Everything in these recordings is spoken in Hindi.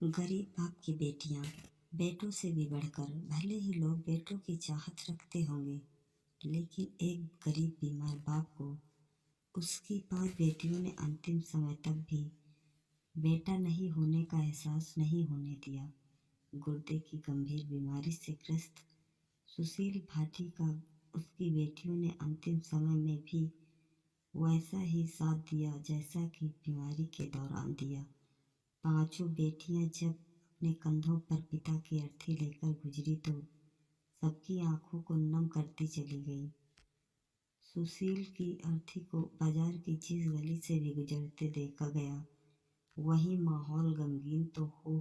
गरीब बाप की बेटियां बेटों से भी बढ़कर, भले ही लोग बेटों की चाहत रखते होंगे, लेकिन एक गरीब बीमार बाप को उसकी 5 बेटियों ने अंतिम समय तक भी बेटा नहीं होने का एहसास नहीं होने दिया। गुर्दे की गंभीर बीमारी से ग्रस्त सुशील भाटी का उसकी बेटियों ने अंतिम समय में भी वैसा ही साथ दिया जैसा कि बीमारी के दौरान दिया। 5 बेटियां जब अपने कंधों पर पिता की अर्थी लेकर गुजरी तो सबकी आंखों को नम करती चली गई। सुशील की अर्थी को बाजार की जिस गली से भी गुजरते देखा गया, वहीं माहौल गमगीन तो हो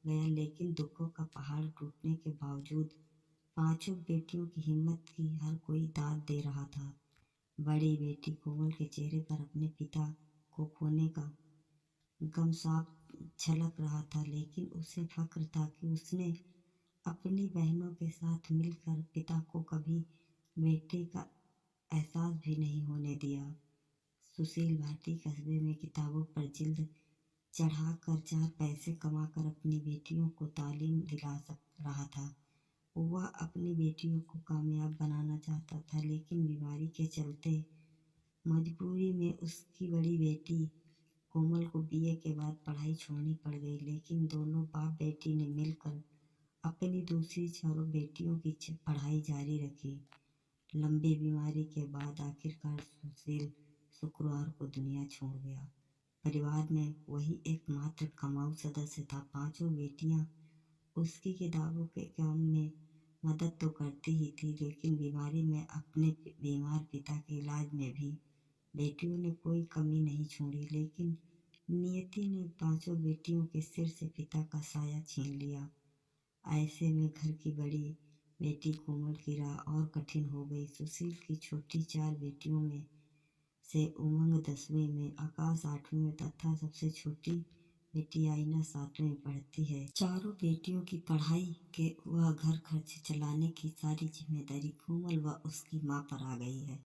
गया, लेकिन दुखों का पहाड़ टूटने के बावजूद 5 बेटियों की हिम्मत की हर कोई दाद दे रहा था। बड़ी बेटी कोमल के चेहरे पर अपने पिता को खोने का गम साफ झलक रहा था, लेकिन उसे फक्र था कि उसने अपनी बहनों के साथ मिलकर पिता को कभी बेटे का एहसास भी नहीं होने दिया। सुशील भाटी कस्बे में किताबों पर जिल्द चढ़ाकर 4 पैसे कमाकर अपनी बेटियों को तालीम दिला रहा था। वह अपनी बेटियों को कामयाब बनाना चाहता था, लेकिन बीमारी के चलते मजबूरी में उसकी बड़ी बेटी कोमल को बीए के बाद पढ़ाई छोड़नी पड़ गई, लेकिन दोनों बाप बेटी ने मिलकर अपनी दूसरी 4 बेटियों की पढ़ाई जारी रखी। लंबी बीमारी के बाद आखिरकार सुशील शुक्रवार को दुनिया छोड़ गया। परिवार में वही एकमात्र कमाऊ सदस्य था। 5 बेटियां उसकी किताबों के काम में मदद तो करती ही थी, लेकिन बीमारी में अपने बीमार पिता के इलाज में भी बेटियों ने कोई कमी नहीं छोड़ी। लेकिन नियति ने 5 बेटियों के सिर से पिता का साया छीन लिया। ऐसे में घर की बड़ी बेटी कोमल की राह और कठिन हो गई। सुशील की छोटी 4 बेटियों में से उमंग 10वीं में, आकाश 8वीं में तथा सबसे छोटी बेटी आईना 7वीं में पढ़ती है। चारों बेटियों की पढ़ाई के व घर खर्च चलाने की सारी जिम्मेदारी कोमल व उसकी माँ पर आ गई है।